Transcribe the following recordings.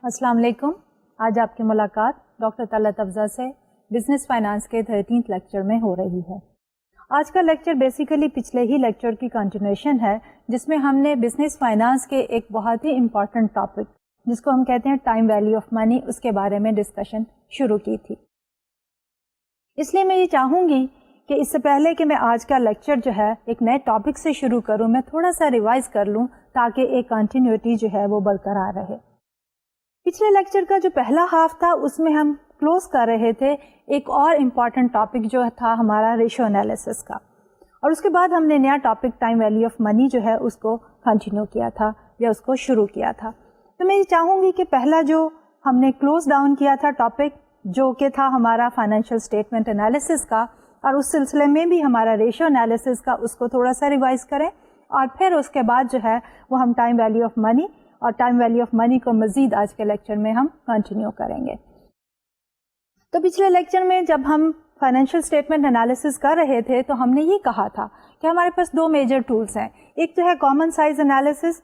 السلام علیکم. آج آپ کی ملاقات ڈاکٹر طلعت افضل سے بزنس فائنانس کے 13th لیکچر میں ہو رہی ہے. آج کا لیکچر بیسیکلی پچھلے ہی لیکچر کی کنٹینیوشن ہے جس میں ہم نے بزنس فائنانس کے ایک بہت ہی امپورٹنٹ ٹاپک جس کو ہم کہتے ہیں ٹائم ویلیو آف منی، اس کے بارے میں ڈسکشن شروع کی تھی. اس لیے میں یہ چاہوں گی کہ اس سے پہلے کہ میں آج کا لیکچر جو ہے ایک نئے ٹاپک سے شروع کروں، میں تھوڑا سا ریوائز کر لوں تاکہ ایک کنٹینیوٹی جو ہے وہ برقرار رہے. پچھلے لیکچر کا جو پہلا ہاف تھا اس میں ہم کلوز کر رہے تھے ایک اور امپورٹنٹ ٹاپک جو تھا ہمارا ریشو انالیسس کا، اور اس کے بعد ہم نے نیا topic time value of money جو ہے اس کو کنٹینیو کیا تھا یا اس کو شروع کیا تھا. تو میں یہ چاہوں گی کہ پہلا جو ہم نے کلوز ڈاؤن کیا تھا ٹاپک جو کہ تھا ہمارا فائنینشیل اسٹیٹمنٹ انالیسس کا، اور اس سلسلے میں بھی ہمارا ریشو انالیسس کا، اس کو تھوڑا سا ریوائز کریں، اور پھر اس کے بعد جو ہے وہ ہم ٹائم ویلیو آف منی اور ٹائم ویلیو آف منی کو مزید آج کے لیکچر میں ہم کنٹینیو کریں گے. تو پچھلے لیکچر میں جب ہم فائنینشیل اسٹیٹمنٹ انالیسس کر رہے تھے تو ہم نے یہ کہا تھا کہ ہمارے پاس دو میجر ٹولس ہیں، ایک تو ہے کامن سائز انالیسس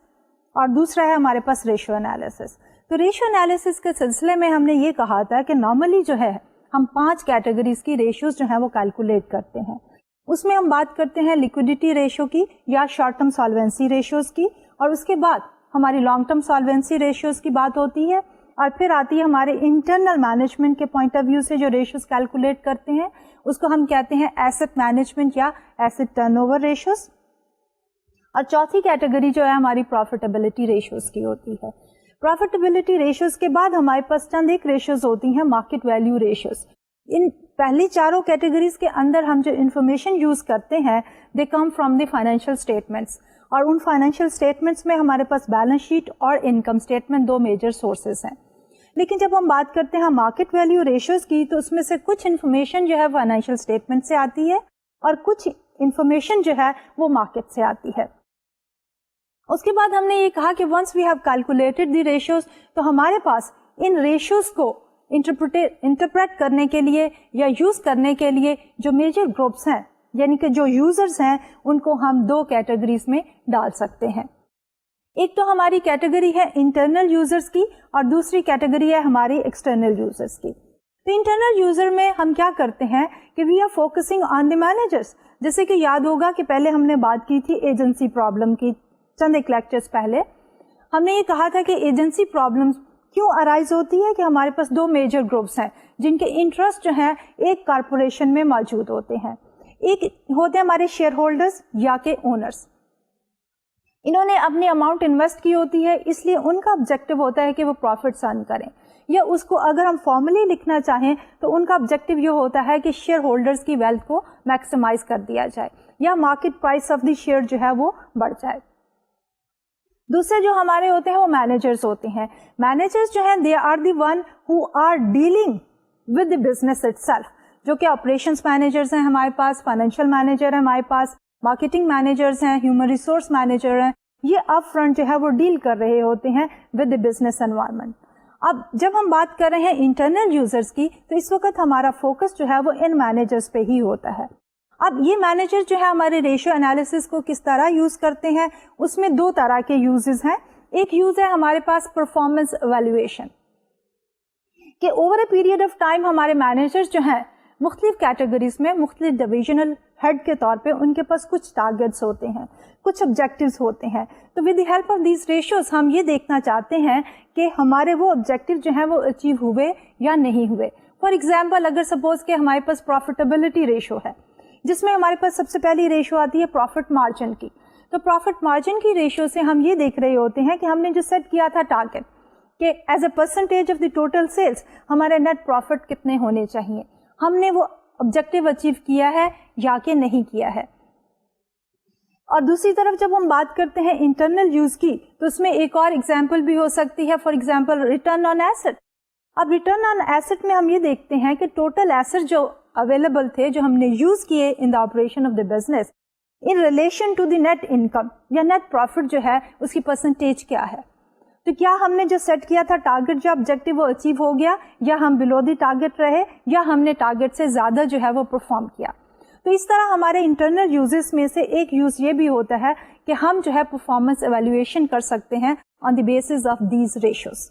اور دوسرا ہے ہمارے پاس ریشو انالیسس. تو ریشو انالیسس کے سلسلے میں ہم نے یہ کہا تھا کہ نارملی جو ہے ہم 5 کیٹیگریز کی ریشوز جو ہیں وہ کیلکولیٹ کرتے ہیں. اس میں ہم بات کرتے ہیں لیکوڈیٹی ریشو کی یا شارٹ ٹرم سالوینسی ریشوز کی، اور اس کے بعد ہماری لانگ ٹرم سالوینسی ریشوز کی بات ہوتی ہے، اور پھر آتی ہے ہمارے انٹرنل مینجمنٹ کے پوائنٹ آف ویو سے جو ریشوز کیلکولیٹ کرتے ہیں اس کو ہم کہتے ہیں ایسٹ مینجمنٹ یا ایسٹ ٹرن اوور ریشوز. اور چوتھی کیٹیگری جو ہے ہماری پروفیٹیبلٹی ریشوز کی ہوتی ہے. پروفیٹیبلٹی ریشوز کے بعد ہمارے پاس چند ایک ریشوز ہوتی ہیں مارکیٹ ویلیو ریشوز. ان پہلی چاروں کیٹیگریز کے اندر ہم جو انفارمیشن یوز کرتے ہیں they come from the financial statements, اور ان فائنینشیل اسٹیٹمنٹس میں ہمارے پاس بیلنس شیٹ اور انکم اسٹیٹمنٹ دو میجر سورسز ہیں. لیکن جب ہم بات کرتے ہیں مارکیٹ ویلیو ریشوز کی تو اس میں سے کچھ انفارمیشن جو ہے فائنینشیل اسٹیٹمنٹ سے آتی ہے اور کچھ انفارمیشن جو ہے وہ مارکیٹ سے آتی ہے. اس کے بعد ہم نے یہ کہا کہ once we have calculated the ratios تو ہمارے پاس ان ریشوز کو انٹرپریٹ کرنے کے لیے یا یوز کرنے کے لیے جو میجر گروپس ہیں یعنی کہ جو یوزرز ہیں ان کو ہم دو کیٹیگریز میں ڈال سکتے ہیں. ایک تو ہماری کیٹیگری ہے انٹرنل یوزرز کی اور دوسری کیٹیگری ہے ہماری ایکسٹرنل یوزرز کی. تو انٹرنل یوزر میں ہم کیا کرتے ہیں کہ we are focusing on the managers. جیسے کہ یاد ہوگا کہ پہلے ہم نے بات کی تھی ایجنسی پرابلم کی، چند ایک لیکچرز پہلے ہم نے یہ کہا تھا کہ ایجنسی پرابلم کیوں ارائز ہوتی ہے کہ ہمارے پاس دو میجر گروپس ہیں جن کے انٹرسٹ جو ہیں ایک کارپوریشن میں موجود ہوتے ہیں. ایک ہوتے ہیں ہمارے شیئر ہولڈرز یا کہ اونرز. انہوں نے اپنی اماؤنٹ انویسٹ کی ہوتی ہے، اس لیے ان کا آبجیکٹو ہوتا ہے کہ وہ پروفٹس ارن کریں، یا اس کو اگر ہم فارملی لکھنا چاہیں تو ان کا آبجیکٹو یہ ہوتا ہے کہ شیئر ہولڈرز کی ویلتھ کو میکسیمائز کر دیا جائے یا market price of the share جو ہے وہ بڑھ جائے. دوسرے جو ہمارے ہوتے ہیں وہ مینیجرز ہوتے ہیں. مینیجرز جو ہیں they are the one who are dealing with the business itself, جو کہ آپریشنس مینیجرز ہیں ہمارے پاس، فائنینشیل مینیجر ہیں ہمارے پاس، مارکیٹنگ مینیجرز ہیں، ہیومن ریسورس مینیجر ہیں. یہ اپ فرنٹ جو ہے وہ ڈیل کر رہے ہوتے ہیں ود دی بزنس انوائرمنٹ. اب جب ہم بات کر رہے ہیں انٹرنل یوزرز کی تو اس وقت ہمارا فوکس جو ہے وہ ان مینیجرز پہ ہی ہوتا ہے. اب یہ مینیجر جو ہے ہمارے ریشو انالیسس کو کس طرح یوز کرتے ہیں، اس میں دو طرح کے یوزز ہیں. ایک یوز ہے ہمارے پاس پرفارمنس ایویلویشن، کہ over a period of time ہمارے مینیجرز جو ہیں مختلف کیٹیگریز میں مختلف ڈویژنل ہیڈ کے طور پہ ان کے پاس کچھ ٹارگیٹس ہوتے ہیں، کچھ آبجیکٹیوز ہوتے ہیں. تو with the help of these ratios ہم یہ دیکھنا چاہتے ہیں کہ ہمارے وہ آبجیکٹیو جو ہیں وہ اچیو ہوئے یا نہیں ہوئے. فار ایگزامپل اگر سپوز کہ ہمارے پاس پروفیٹیبلٹی ریشو ہے جس میں ہمارے پاس سب سے پہلی ریشو آتی ہے پروفٹ مارجن کی. تو پروفٹ مارجن کی ریشو سے ہم یہ دیکھ رہے ہوتے ہیں کہ ہم نے جو سیٹ کیا تھا ٹارگیٹ کہ as a percentage of the total sales ہمارے نیٹ پروفٹ کتنے ہونے چاہیے، ہم نے وہ آبجیکٹیو اچیو کیا ہے یا کہ نہیں کیا ہے. اور دوسری طرف جب ہم بات کرتے ہیں انٹرنل یوز کی تو اس میں ایک اور ایگزامپل بھی ہو سکتی ہے، for example return on asset. اب ریٹرن آن ایسٹ میں ہم یہ دیکھتے ہیں کہ ٹوٹل ایسٹ جو اویلیبل تھے جو ہم نے یوز کیے in the operation of the business in relation to the net income یا نیٹ پروفٹ جو ہے اس کی پرسنٹیج کیا ہے. تو کیا ہم نے جو سیٹ کیا تھا ٹارگیٹ جو آبجیکٹیو وہ اچیو ہو گیا، یا ہم بلو دی ٹارگیٹ رہے، یا ہم نے ٹارگیٹ سے زیادہ جو ہے وہ پرفارم کیا. تو اس طرح ہمارے انٹرنل یوزز میں سے ایک یوز یہ بھی ہوتا ہے کہ ہم جو ہے پرفارمنس ایویلویشن کر سکتے ہیں on the basis of these ratios.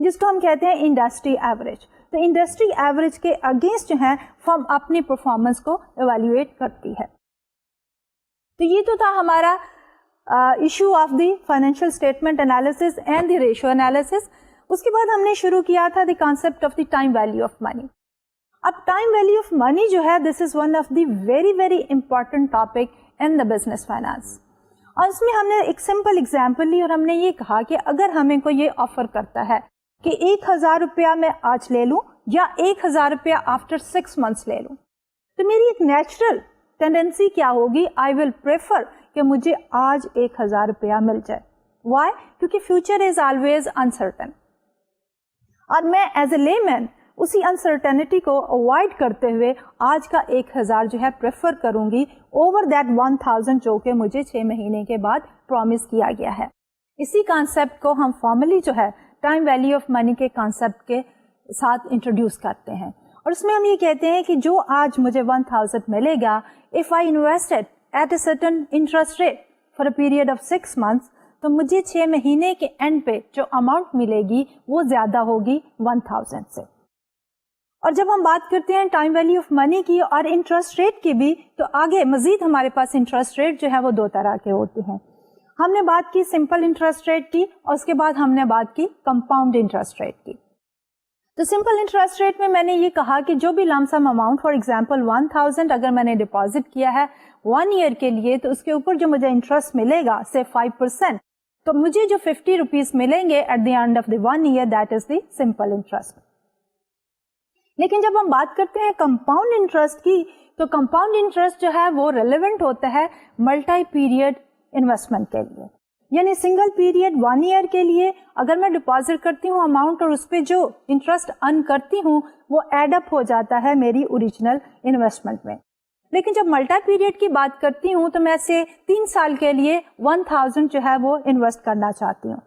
جس کو ہم کہتے ہیں انڈسٹری ایوریج. تو انڈسٹری ایوریج کے اگینسٹ جو ہے فرم اپنی پرفارمنس کو ایویلویٹ کرتی ہے. تو یہ تو تھا ہمارا issue of the financial statement analysis and the ratio analysis. اس کے بعد ہم نے شروع کیا تھا the concept of the time value of money. اب ٹائم ویلیو آف منی جو ہے this is one of the very very important topic in the business finance. اور اس میں ہم نے ایک سمپل اگزامپل لی اور ہم نے یہ کہا کہ اگر ہمیں کوئی یہ آفر کرتا ہے کہ 1,000 روپیہ میں آج لے لوں یا 1,000 روپیہ آفٹر 6 months لے لوں, تو میری ایک نیچرل ٹینڈنسی کیا ہوگی, آئی ول پریفر کہ مجھے آج 1,000 روپیہ مل جائے. وائی؟ کیونکہ فیوچر از آلویز انسرٹن, اور میں ایز اے لے مین اسی انسرٹنٹی کو اوائڈ کرتے ہوئے آج کا 1,000 جو ہے پریفر کروں گی اوور دیٹ 1,000 جو کہ مجھے 6 مہینے کے بعد پرومس کیا گیا ہے. اسی کانسیپٹ کو ہم فارملی جو ہے ٹائم ویلیو آف منی کے کانسیپٹ کے ساتھ انٹروڈیوس کرتے ہیں, اور اس میں ہم یہ کہتے ہیں کہ جو آج مجھے 1,000 ملے گا, if I invested at a certain interest rate for a period of 6 months, تو مجھے 6 مہینے کے اینڈ پہ جو اماؤنٹ ملے گی وہ زیادہ ہوگی 1,000 سے. اور جب ہم بات کرتے ہیں ٹائم ویلیو آف منی کی اور انٹرسٹ ریٹ کی بھی, تو آگے مزید ہمارے پاس انٹرسٹ ریٹ جو ہے وہ 2 طرح کے ہوتے ہیں. ہم نے بات کی سمپل انٹرسٹ ریٹ کی اور اس کے بعد ہم نے بات کی کمپاؤنڈ انٹرسٹ ریٹ کی. تو سمپل انٹرسٹ ریٹ میں نے یہ کہا کہ جو بھی لم سم اماؤنٹ فار ایگزامپل 1,000 اگر میں نے ڈپازٹ کیا ہے 1 year کے لیے, تو اس کے اوپر جو مجھے انٹرسٹ ملے گا سے 5%, تو مجھے جو 50 روپیز ملیں گے at the end of the 1 year, that is the simple interest. لیکن جب ہم بات کرتے ہیں کمپاؤنڈ انٹرسٹ کی, تو کمپاؤنڈ انٹرسٹ جو ہے وہ ریلیونٹ ہوتا ہے ملٹی پیریڈ انویسٹمنٹ کے لیے. یعنی سنگل پیریڈ 1 year کے لیے اگر میں ڈپازٹ کرتی ہوں اماؤنٹ اور اس پہ جو انٹرسٹ ارن کرتی ہوں وہ ایڈ اپ ہو جاتا ہے میری اوریجنل انویسٹمنٹ میں. لیکن جب ملٹی پیریڈ کی بات کرتی ہوں تو میں سے 3 سال کے لیے 1,000 جو ہے وہ انویسٹ کرنا چاہتی ہوں.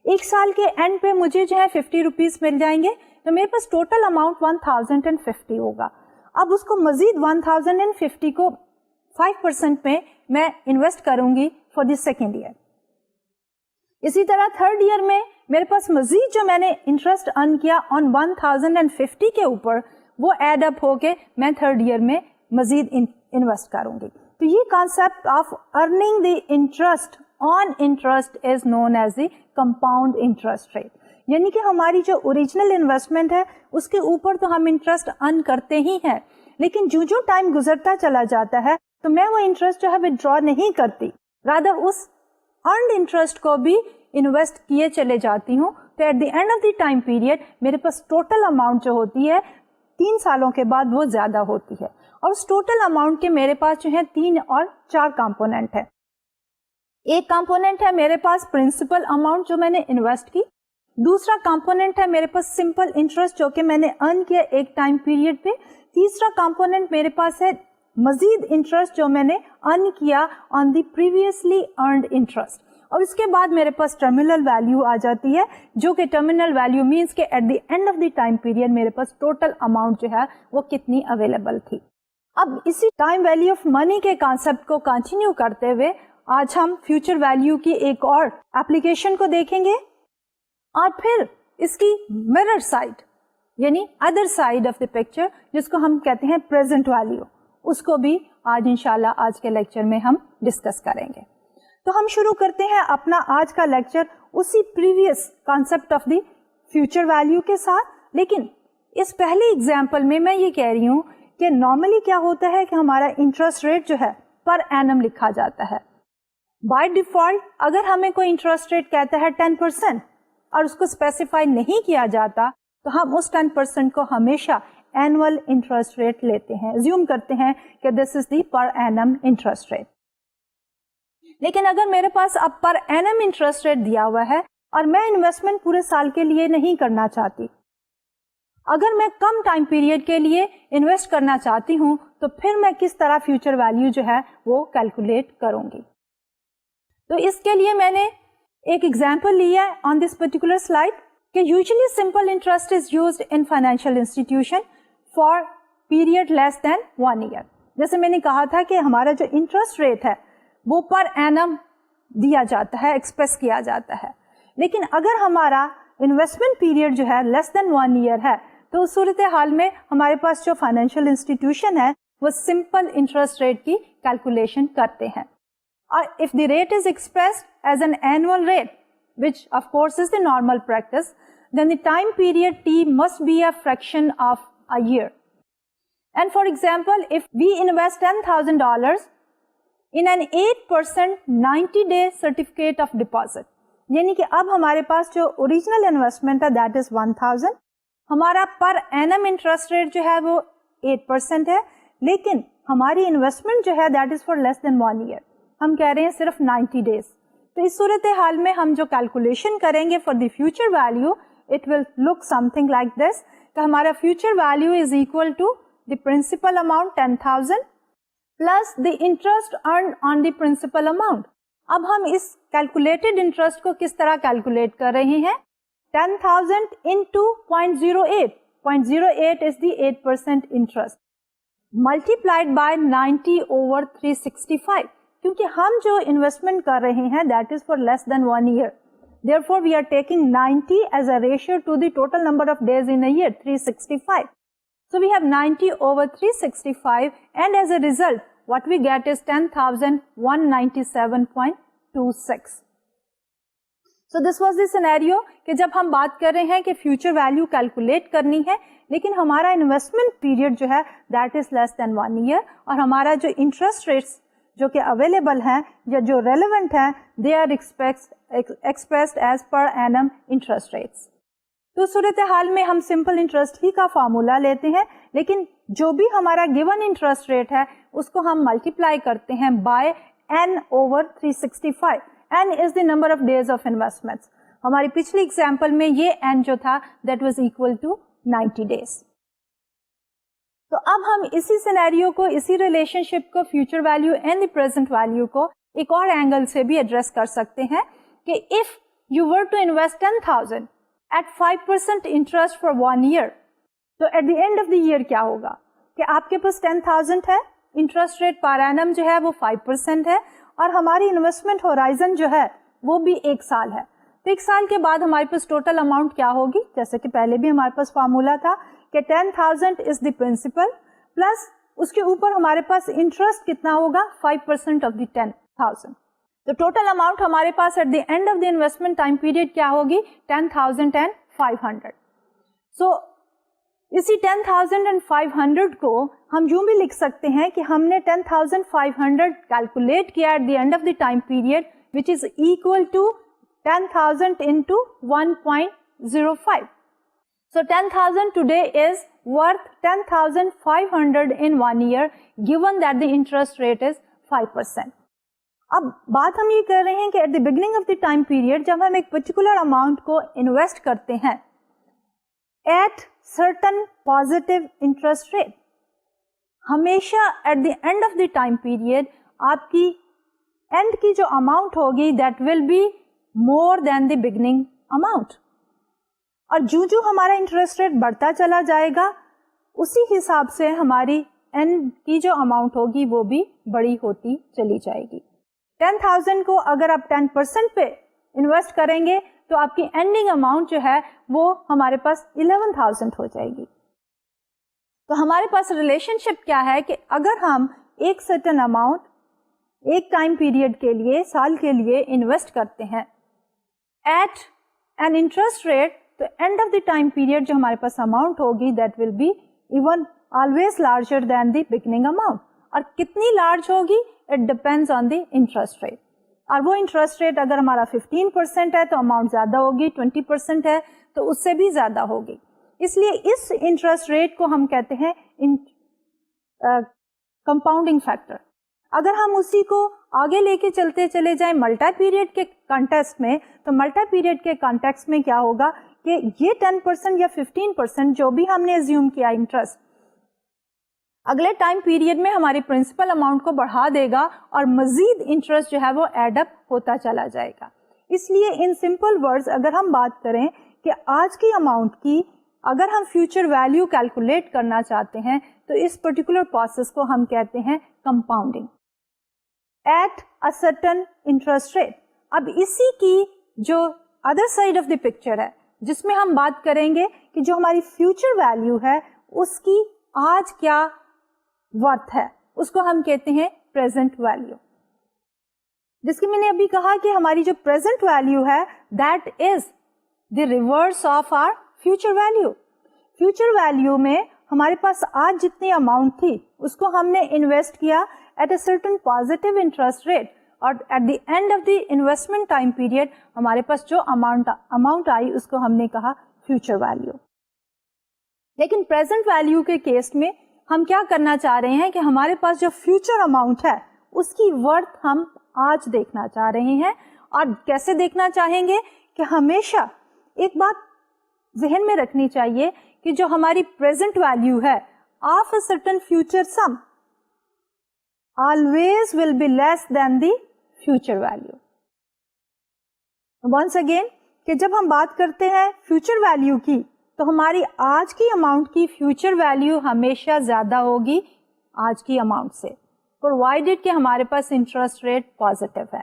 1 سال کے اینڈ پہ مجھے جو ہے 50 روپیز مل جائیں گے, تو میرے پاس ٹوٹل اماؤنٹ 1,050 ہوگا. اب اس کو مزید 1,050 کو 5% میں میں انویسٹ کروں گی فار دی سیکنڈ ایئر. اسی طرح تھرڈ ایئر میں میرے پاس مزید جو میں نے انٹرسٹ ارن کیا آن 1,050 کے اوپر وہ ایڈ اپ ہو کے میں تھرڈ ایئر میں مزید انویسٹ کروں گی. تو یہ concept of earning the interest on interest is known as the compound interest rate. یعنی کہ ہماری جو اوریجنل انویسٹمنٹ ہے اس کے اوپر تو ہم انٹرسٹ ارن کرتے ہی ہیں, لیکن جو ٹائم گزرتا چلا جاتا ہے تو میں وہ انٹرسٹ جو ہے ودرا نہیں کرتی, رادر اس ارنڈ انٹرسٹ کو بھی انویسٹ کیے چلے جاتی ہوں. تو at the end of the time period میرے پاس ٹوٹل اماؤنٹ جو ہوتی ہے 3 سالوں کے بعد وہ زیادہ ہوتی ہے. اور اس ٹوٹل اماؤنٹ کے میرے پاس جو ہے 3 اور 4 کمپوننٹ ہے. ایک کمپوننٹ ہے میرے پاس پرنسپل اماؤنٹ جو میں نے انویسٹ کی, دوسرا کمپوننٹ ہے میرے پاس سمپل انٹرسٹ جو کہ میں نے ارن کیا ایک ٹائم پیریڈ پہ, تیسرا کمپوننٹ میرے پاس ہے مزید انٹرسٹ جو میں نے ارن کیا آن دی پریویسلی ارنڈ انٹرسٹ. اور اس کے بعد میرے پاس ٹرمینل ویلیو آ جاتی ہے, جو کہ ٹرمینل ویلیو مینس کہ at the end of the time period میرے پاس ٹوٹل اماؤنٹ جو ہے وہ کتنی اویلیبل تھی. اب اسی ٹائم ویلیو آف منی کے کانسیپٹ کو کنٹینیو کرتے ہوئے آج ہم فیوچر ویلیو کی ایک اور اپلیکیشن کو دیکھیں گے, اور پھر اس کی میرر سائڈ یعنی other side of the picture جس کو ہم کہتے ہیں پریزنٹ ویلیو, اس کو بھی آج انشاءاللہ آج کے لیکچر میں ہم ڈسکس کریں گے. تو ہم شروع کرتے ہیں اپنا آج کا لیکچر اسی previous concept of the future value کے ساتھ. لیکن اس پہلے ایگزامپل میں یہ کہہ رہی ہوں کہ نارملی کیا ہوتا ہے کہ ہمارا انٹرسٹ ریٹ جو ہے پر اینم لکھا جاتا ہے. بائی ڈیفالٹ اگر ہمیں کوئی انٹرسٹ ریٹ کہتا ہے 10% اور اس کو اسپیسیفائی نہیں کیا جاتا تو ہم اس 10% کو ہمیشہ اینوئل انٹرسٹ ریٹ لیتے ہیں, زیوم کرتے ہیں کہ دس از دی پر اینم انٹرسٹ ریٹ. لیکن اگر میرے پاس اب پر اینم انٹرسٹ ریٹ دیا ہوا ہے اور میں انویسٹمنٹ پورے سال کے لیے نہیں کرنا چاہتی, اگر میں کم ٹائم پیریڈ کے لیے انویسٹ کرنا چاہتی ہوں تو پھر میں کس طرح فیوچر ویلیو جو ہے وہ کیلکولیٹ کروں گی. تو اس کے لیے میں نے ایک ایگزامپل لیا ہے آن دس پرٹیکولر سلائڈ کہ usually simple interest is used in financial institution for period less than 1 year. جیسے میں نے کہا تھا کہ ہمارا جو انٹرسٹ ریٹ ہے وہ پر اینم دیا جاتا ہے, ایکسپریس کیا جاتا ہے. لیکن اگر ہمارا انویسٹمنٹ پیریڈ جو ہے لیس دین 1 ایئر ہے تو اس صورتحال میں ہمارے پاس جو فائنینشیل انسٹیٹیوشن ہے وہ سمپل انٹرسٹ ریٹ کی کیلکولیشن کرتے ہیں. اور if the rate is expressed as an annual rate, which of course is the normal practice, then the time period T must be a fraction of a year. And for example, if we invest $10,000 in an 8% 90-day certificate of deposit, یعنی کہ اب ہمارے پاس جو original investment ہے that از 1000, ہمارا پر annum interest rate جو ہے وہ 8% ہے, لیکن ہماری انویسٹمنٹ جو ہے that is for less than 1 year, ہم کہہ رہے ہیں صرف 90 ڈیز. تو اس صورتحال میں ہم جو کیلکولیشن کریں گے for the future value, it will look something like this, کہ ہمارا future value is equal to the principal amount 10,000 plus the interest earned on the principal amount. اب ہم اس کیلکولیٹڈ انٹرسٹ کو کس طرح کیلکولیٹ کر رہے ہیں؟ 10,000 into 0.08. 0.08 is the 8% interest multiplied by 90 over 365. کیونکہ ہم جو انویسٹمنٹ کر رہے ہیں that is for less than 1 year. Therefore, we are taking 90 as a ratio to the total number of days in a year, 365. So we have 90 over 365 and as a result, what we get is 10,197.26. So this was the scenario کہ جب ہم بات کر رہے ہیں کہ future value calculate کرنی ہے لیکن ہمارا انویسٹمنٹ پیریڈ جو ہے that is less than 1 year اور ہمارا جو انٹرسٹ ریٹس جو کہ اویلیبل ہیں یا جو ریلیونٹ ہیں they are expressed as per annum interest rates. تو صورتحال میں ہم سمپل انٹرسٹ ہی کا فارمولا لیتے ہیں لیکن جو بھی ہمارا گیون انٹرسٹ ریٹ ہے اس کو ہم ملٹیپلائی کرتے ہیں by n over 365. n is the number of days of investments. ہماری پچھلی ایگزامپل میں یہ n جو تھا that was equal to 90 days. تو اب ہم اسی سینیریو کو, اسی ریلیشن شپ کو future value and the present value کو ایک اور اینگل سے بھی ایڈریس کر سکتے ہیں کہ if you were to invest 10,000 at 5% interest for 1 year, تو at the end of the year کیا ہوگا کہ آپ کے پاس 10,000 ہے, انٹرسٹ ریٹ پر اینم جو ہے وہ 5% ہے اور ہماری انویسٹمنٹ ہورائزن جو ہے وہ بھی 1 سال ہے. تو 1 سال کے بعد ہمارے پاس ٹوٹل اماؤنٹ کیا ہوگی, جیسے کہ پہلے بھی ہمارے پاس فارمولا تھا کہ 10,000 از دی پرنسپل پلس اس کے اوپر ہمارے پاس انٹرسٹ کتنا ہوگا 5% آف دی 10,000. تو ٹوٹل اماؤنٹ ہمارے پاس at the end of the investment time period کیا ہوگی 10,500. سو اسی 10,500 کو ہم یوں بھی لکھ سکتے ہیں کہ ہم نے 10,500 کیلکولیٹ کیا at the end of the time period which is equal to 10,000 into 1.05. So 10,000 today is worth 10,500 in 1 year given that the interest rate is 5%. اب بات ہم یہ کر رہے ہیں کہ at the beginning of the time period جب ہم ایک پرٹیکولر اماؤنٹ کو انویسٹ کرتے ہیں at certain positive interest rate, ہمیشہ at the end of the time period آپ کی اینڈ کی جو اماؤنٹ ہوگی that will be more than the beginning amount. اور جو ہمارا انٹرسٹ ریٹ بڑھتا چلا جائے گا اسی حساب سے ہماری اینڈ کی جو اماؤنٹ ہوگی وہ بھی بڑی ہوتی چلی جائے گی. 10,000 کو اگر آپ 10% پہ انویسٹ کریں گے تو آپ کی اینڈنگ اماؤنٹ جو ہے وہ ہمارے پاس 11,000 ہو جائے گی. تو ہمارے پاس ریلیشن شپ کیا ہے کہ اگر ہم ایک سرٹن اماؤنٹ ایک ٹائم پیریڈ کے لیے, سال کے لیے انویسٹ کرتے ہیں ایٹ این انٹرسٹ ریٹ, تو end of the time period جو ہمارے پاس اماؤنٹ ہوگی that will be even always larger than the beginning amount. اور کتنی لارج ہوگی it depends on the interest rate. اور وہ انٹرسٹ ریٹ اگر ہمارا 15% ہے تو اماؤنٹ زیادہ ہوگی, 20% ہے تو اس سے بھی زیادہ ہوگی. اس لیے اس انٹرسٹ ریٹ کو ہم کہتے ہیں کمپاؤنڈنگ فیکٹر. اگر ہم اسی کو آگے لے کے چلتے چلے جائیں ملٹی پیریڈ کے کانٹیکسٹ میں, تو ملٹی پیریڈ کے کانٹیکسٹ میں کیا ہوگا کہ یہ 10% یا 15% جو بھی ہم نے ایزیوم کیا انٹرسٹ اگلے ٹائم پیریڈ میں ہماری پرنسپل اماؤنٹ کو بڑھا دے گا اور مزید انٹرسٹ جو ہے وہ ایڈ اپ ہوتا چلا جائے گا. اس لیے ان سمپل ورڈز اگر ہم بات کریں کہ آج کی اماؤنٹ کی اگر ہم فیوچر ویلیو کیلکولیٹ کرنا چاہتے ہیں تو اس پرٹیکولر پروسیس کو ہم کہتے ہیں compounding at a certain interest rate. اب اسی کی جو other side of the picture ہے جس میں ہم بات کریں گے کہ جو ہماری فیوچر ویلیو ہے اس کی آج کیا ورتھ ہے, اس کو ہم کہتے ہیں پریزنٹ ویلیو. جس کی میں نے ابھی کہا کہ ہماری جو پریزنٹ ویلیو ہے that is the reverse of our future value. Future value میں ہمارے پاس آج جتنی اماؤنٹ تھی اس کو ہم نے انویسٹ کیا at a certain positive interest rate, اور at the end of the investment time period ہمارے پاس جو اماؤنٹ آئی اس کو ہم نے کہا فیوچر ویلیو. لیکن پریزنٹ ویلیو کے کیس میں ہم کیا کرنا چاہ رہے ہیں کہ ہمارے پاس جو فیوچر اماؤنٹ ہے اس کی ورتھ ہم آج دیکھنا چاہ رہے ہیں. اور کیسے دیکھنا چاہیں گے کہ ہمیشہ ایک بات ذہن میں رکھنی چاہیے کہ جو ہماری پریزنٹ ویلیو ہے of a certain future sum always will be less than the future value. Once again کہ جب ہم بات کرتے ہیں فیوچر ویلیو کی تو ہماری آج کی اماؤنٹ کی فیوچر ویلیو ہمیشہ زیادہ ہوگی آج کی اماؤنٹ سے, پرووائڈیڈ کہ ہمارے پاس انٹرسٹ ریٹ پازیٹیو ہے.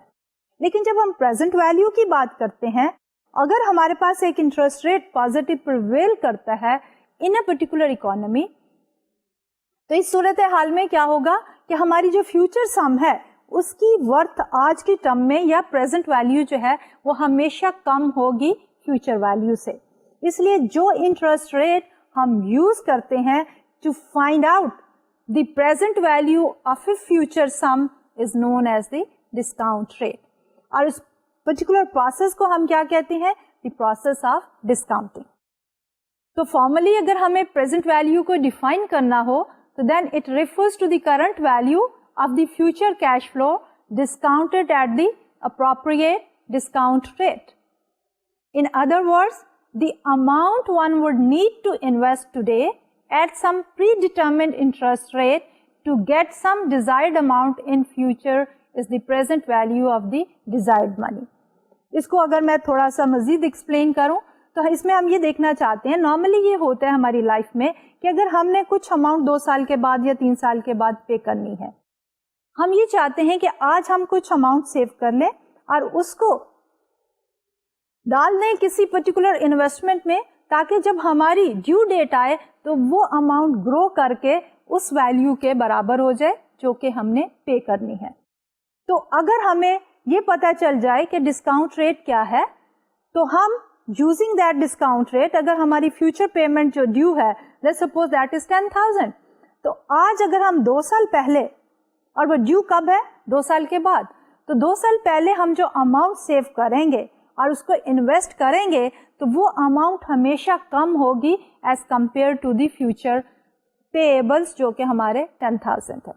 لیکن جب ہم پریزنٹ ویلیو کی بات کرتے ہیں, اگر ہمارے پاس ایک انٹرسٹ ریٹ پازیٹیو پریویل کرتا ہے ان اے پرٹیکولر اکانومی, تو اس صورت حال میں کیا ہوگا کہ ہماری جو فیوچر سم ہے اس کی ورتھ آج کی ٹرم میں یا پریزنٹ ویلیو جو ہے وہ ہمیشہ کم ہوگی فیوچر ویلیو سے. اس لیے جو انٹرسٹ ریٹ ہم یوز کرتے ہیں to find out the present value of a future sum is known as the discount rate. اور اس پرٹیکولر پروسیس کو ہم کیا کہتے ہیں, دی پروسیس آف ڈسکاؤنٹنگ. تو فارملی اگر ہمیں پریزنٹ ویلیو کو ڈیفائن کرنا ہو so then it refers to the current value of the future cash flow discounted at the appropriate discount rate. In other words, the amount one would need to invest today at some predetermined interest rate to get some desired amount in future is the present value of the desired money. اس کو اگر میں تھوڑا سا مزید explain کروں تو اس میں ہم یہ دیکھنا چاہتے ہیں, نارملی یہ ہوتا ہے ہماری لائف میں کہ اگر ہم نے کچھ اماؤنٹ 2 سال کے بعد یا 3 سال کے بعد پے کرنی ہے, ہم یہ چاہتے ہیں کہ آج ہم کچھ اماؤنٹ سیو کر لیں اور اس کو ڈال دیں کسی پرٹیکولر انویسٹمنٹ میں, تاکہ جب ہماری ڈیو ڈیٹ آئے تو وہ اماؤنٹ گرو کر کے اس ویلیو کے برابر ہو جائے جو کہ ہم نے پے کرنی ہے. تو اگر ہمیں یہ پتا چل جائے کہ ڈسکاؤنٹ ریٹ کیا ہے تو ہم using that discount rate اگر ہماری future payment جو due ہے let's suppose that is 10,000, تو آج اگر ہم 2 سال پہلے, اور وہ due کب ہے 2 سال کے بعد, تو 2 سال پہلے ہم جو amount save کریں گے اور اس کو invest کریں گے تو وہ amount ہمیشہ کم ہوگی as compared to the future payables جو کہ ہمارے 10,000 ہے.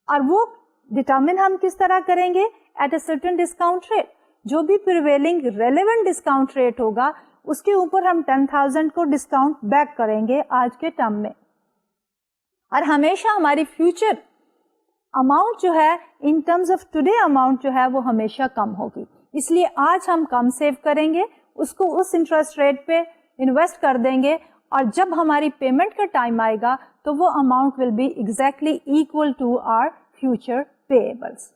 اور وہ determine ہم کس طرح کریں گے at a certain discount rate. جو بھی پریویلنگ ریلیونٹ ڈسکاؤنٹ ریٹ ہوگا اس کے اوپر ہم 10,000 کو ڈسکاؤنٹ بیک کریں گے آج کے ٹرم میں, اور ہمیشہ ہماری فیوچر اماؤنٹ جو ہے in terms of today amount جو ہے وہ ہمیشہ کم ہوگی. اس لیے آج ہم کم سیو کریں گے, اس کو اس انٹرسٹ ریٹ پہ انویسٹ کر دیں گے, اور جب ہماری پیمنٹ کا ٹائم آئے گا تو وہ amount will be exactly equal to our future payables.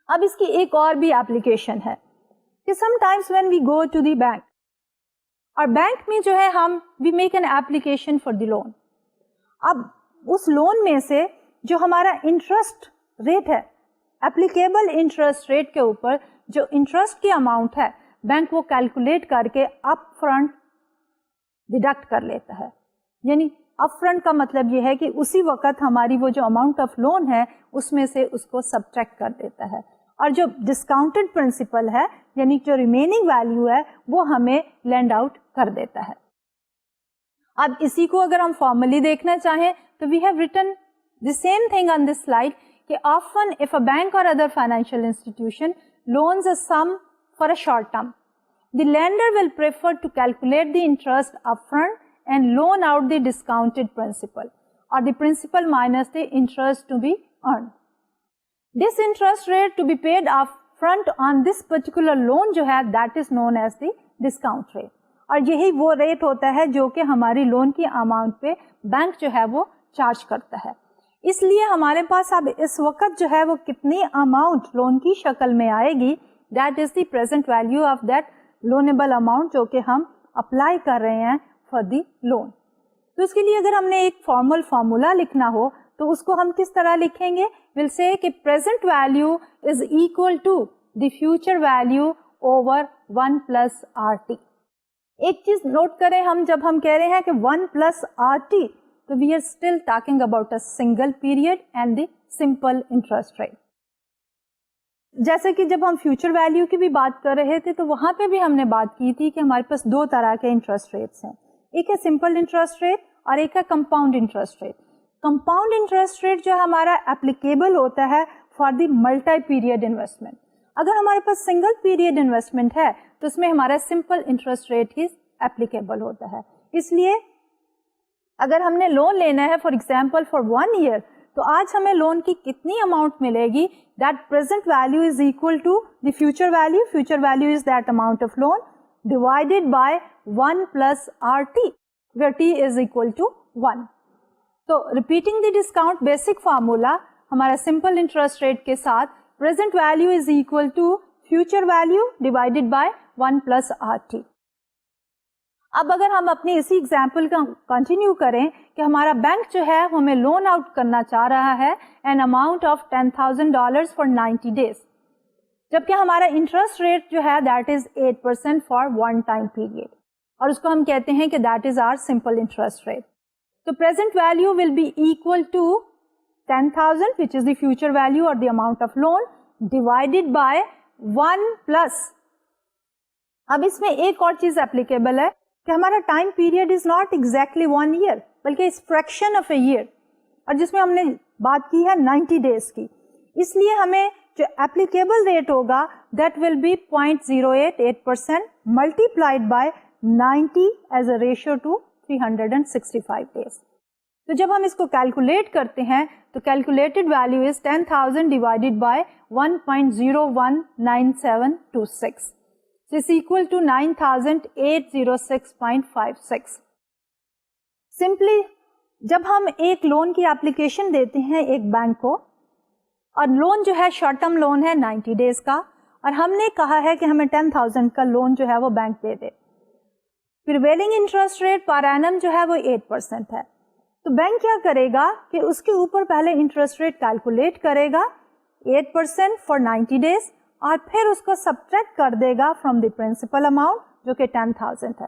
اب اس کی ایک اور بھی ایپلیکیشن ہے کہ sometimes when we go to the bank, اور بینک میں جو ہے ہم we make an application for the loan. اب اس لون میں سے جو ہمارا انٹرسٹ ریٹ ہے, اپلیکیبل انٹرسٹ ریٹ کے اوپر جو انٹرسٹ کی اماؤنٹ ہے, بینک وہ کیلکولیٹ کر کے اپ فرنٹ ڈیڈکٹ کر لیتا ہے. یعنی اپ فرنٹ کا مطلب یہ ہے کہ اسی وقت ہماری وہ جو اماؤنٹ آف لون ہے اس میں سے اس کو سبٹریکٹ کر دیتا ہے, اور جو ڈسکاؤنٹڈ پرنسپل ہے یعنی جو ریمیننگ ویلیو ہے وہ ہمیں لینڈ آؤٹ کر دیتا ہے. اب اسی کو اگر ہم فارملی دیکھنا چاہیں تو we have written the same thing on this slide کہ often if a bank or other financial institution loans a sum for a short term, the lender will prefer to calculate the interest upfront and loan out the discounted principal or the principal minus the interest to be earned. This interest rate to be paid upfront on this particular loan جو ہے that is known as the discount rate. اور یہی وہ rate ہوتا ہے جو کہ ہماری لون کی اماؤنٹ پہ بینک جو ہے وہ چارج کرتا ہے. اس لیے ہمارے پاس اب اس وقت جو ہے وہ کتنی اماؤنٹ لون کی شکل میں آئے گی, that is the present value of that loanable amount جو کہ ہم اپلائی کر رہے ہیں فار دی لون. تو اس کے لیے اگر ہم نے ایک فارمل فارمولا لکھنا ہو تو اس کو ہم کس طرح لکھیں گے؟ ول سے کہ present value is equal to the future value over 1 plus are t. ایک چیز نوٹ کریں, ہم جب ہم کہہ رہے ہیں کہ 1 پلس آر ٹی, تو we are still talking about a single period and the simple interest rate. جیسے کہ جب ہم فیوچر ویلو کی بھی بات کر رہے تھے تو وہاں پہ بھی ہم نے بات کی تھی کہ ہمارے پاس دو طرح کے انٹرسٹ ریٹس ہیں, ایک ہے سمپل انٹرسٹ ریٹ اور ایک ہے compound interest rate. Compound interest rate جو ہمارا اپلیکیبل ہوتا ہے for the multi period investment. اگر ہمارے پاس سنگل پیریڈ انویسٹمنٹ ہے تو اس میں ہمارا سمپل انٹرسٹ ریٹ ہی اپلیکیبل ہوتا ہے. اس لیے اگر ہم نے لون لینا ہے فار ایگزامپل فار 1 ایئر, تو آج ہمیں لون کی کتنی اماؤنٹ ملے گی؟ That present value is equal to the future value. Future value is that amount of loan divided by 1 plus are t, where t is equal to 1. تو repeating the discount basic formula ہمارا simple interest rate کے ساتھ present value is equal to future value divided by 1 plus RT. اب اگر ہم اپنی اسی example کا کنٹینیو کریں کہ ہمارا بینک جو ہے ہمیں لون آؤٹ کرنا چاہ رہا ہے an amount of $10,000 for 90 days, جبکہ ہمارا انٹرسٹ ریٹ جو ہے that is 8% for one time period, اور اس کو ہم کہتے ہیں کہ that is R simple interest rate. تو present value will be equal to 10,000 which is the future value or the amount of loan divided by 1 plus. اب اس میں ایک اور چیز اپلیکیبل ہے کہ ہمارا time period is not exactly 1 year بلکہ اس فریکشن آف اے ایئر, اور جس میں ہم نے بات کی ہے 90 days کی. اس لیے ہمیں جو اپلیکیبل ریٹ ہوگا that will be 0.088% multiplied by 90 as a ratio to 365 days. تو جب ہم اس کو کیلکولیٹ کرتے ہیں تو calculated value is 10,000 divided by 1.019726. So it's equal to 9,806.56. Simply جب ہم ایک لون کی اپلیکیشن دیتے ہیں ایک بینک کو, اور لون جو ہے شارٹ ٹرم لون ہے 90 days کا, اور ہم نے کہا ہے کہ ہمیں 10,000 کا لون جو ہے وہ بینک دے دے, prevailing interest rate per annum جو ہے وہ 8% ہے. تو بینک کیا کرے گا کہ اس کے اوپر پہلے انٹرسٹ ریٹ کیلکولیٹ کرے گا 8% فار 90 days, اور پھر اس کو سبٹریکٹ کر دے گا فرام دی پرنسپل اماؤنٹ جو کہ 10,000 ہے,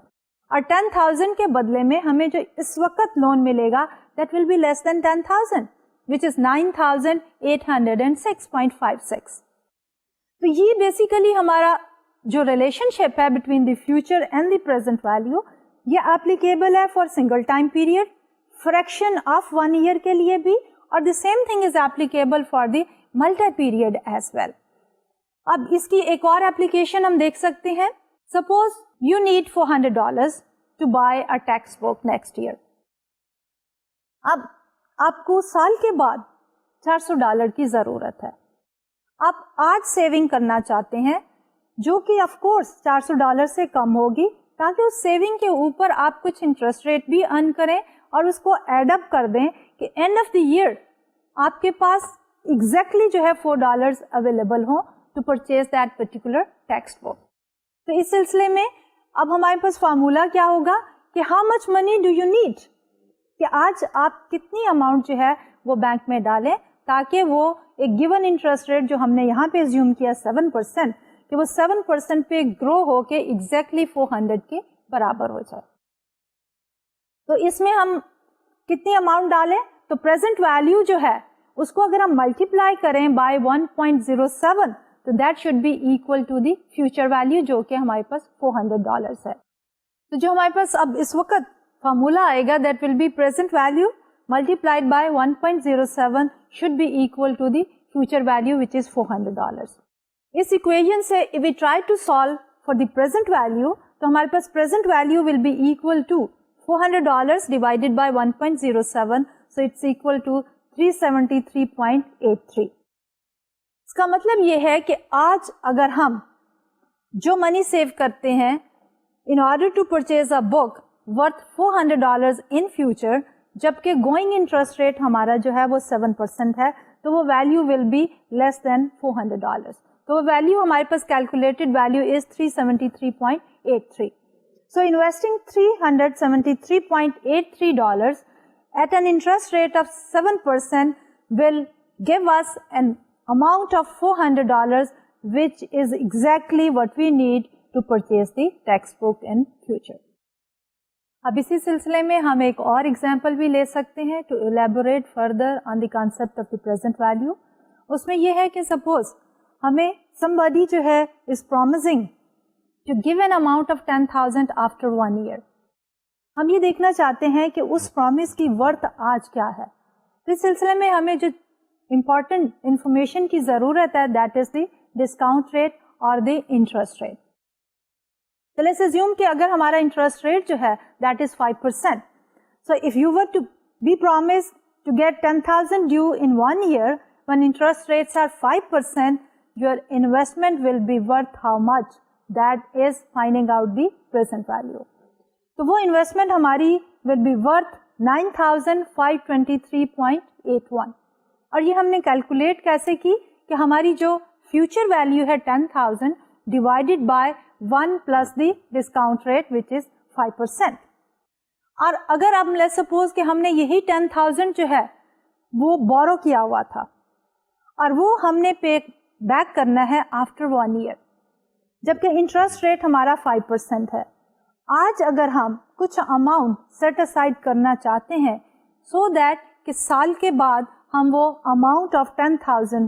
اور 10,000 کے بدلے میں ہمیں جو اس وقت لون ملے گا that will be less than 10,000 which is 9,806.56. تو یہ بیسیکلی ہمارا جو ریلیشن شپ ہے between the future and the present value, یہ اپلیکیبل ہے for single time period, fraction of 1 year کے لیے بھی, اور the same thing is applicable for the multi period as well. اب اس کی ایک اور اپلیکیشن ہم دیکھ سکتے ہیں. Suppose you need $400 to buy a textbook next year. اب آپ کو سال کے بعد $400 کی ضرورت ہے. آپ آج سیونگ کرنا چاہتے ہیں جو کہ آف کورس $400 سے کم ہوگی, تاکہ اس سیونگ کے اوپر آپ کچھ انٹرسٹ ریٹ بھی ارن کریں اور اس کو ایڈ اپ کر دیں کہ اینڈ آف دی ایئر آپ کے پاس ایگزیکٹلی جو ہے $4 اویلیبل ہوں to purchase that particular textbook. تو اس سلسلے میں اب ہمارے پاس فارمولا کیا ہوگا کہ how much money do you need, کہ آج آپ کتنی اماؤنٹ جو ہے وہ بینک میں ڈالیں تاکہ وہ ایک گیون انٹرسٹ ریٹ جو ہم نے یہاں پہ زیوم کیا 7%, کہ وہ 7% پہ گرو ہو کے ایگزیکٹلی 400 کے برابر ہو جائے. تو اس میں ہم کتنی اماؤنٹ ڈالیں, تو پریزنٹ ویلو جو ہے اس کو اگر ہم ملٹیپلائی کریں بائی 1.07 تو that should be equal to the future value جو کہ ہمارے پاس $400 ہے. تو جو ہمارے پاس اب اس وقت فارمولا آئے گا that will be present value multiplied by 1.07 should be equal to the future value which is $400. اس اکویژن سے if we try to solve for the present value تو ہمارے پاس present value will be equal to $400 divided by 1.07, so it's equal to 373.83. اس کا مطلب یہ ہے کہ آج اگر ہم جو منی سیو کرتے ہیں in order to purchase a book worth $400 in future, جبکہ going interest rate ہمارا جو ہے وہ 7% ہے, تو وہ value will be less than $400. تو ویلیو ہمارے پاس calculated value is 373.83. So investing $373.83 at an interest rate of 7% will give us an amount of $400, which is exactly what we need to purchase the textbook in future. اب اسی سلسلے میں ہم ایک اور ایگزامپل بھی لے سکتے ہیں to elaborate further on the concept of the present value. اس میں یہ ہے کہ سپوز ہمیں somebody جو ہے is promising to give an amount of 10,000 after 1 year. ہم یہ دیکھنا چاہتے ہیں کہ اس پرومس کی ورتھ آج کیا ہے. اس سلسلے میں ہمیں جو امپورٹنٹ انفارمیشن کی ضرورت ہے that is the discount rate اور دی انٹرسٹ ریٹ. تو لیٹس assume کہ اگر ہمارا انٹرسٹ ریٹ جو ہے that is 5%. So if you were to be promise to get 10,000 due in 1 year when interest rates are 5%, your investment will be worth how much? That is finding out the present value. تو وہ investment ہماری will be worth 9,523.81. اور یہ ہم نے calculate کیسے کی کہ ہماری جو فیوچر ویلیو ہے 10,000 divided by 1 plus the discount rate which is 5%. اور اگر اب لیٹس سپوز کہ ہم نے یہی 10,000 جو ہے وہ بورو کیا ہوا تھا اور وہ ہم نے پے بیک کرنا ہے آفٹر 1 year, جبکہ انٹرسٹ ریٹ ہمارا 5% ہے. آج اگر ہم کچھ اماؤنٹ سیٹ اسائڈ کرنا چاہتے ہیں سو دیٹ کہ سال کے بعد ہم وہ اماؤنٹ آف 10,000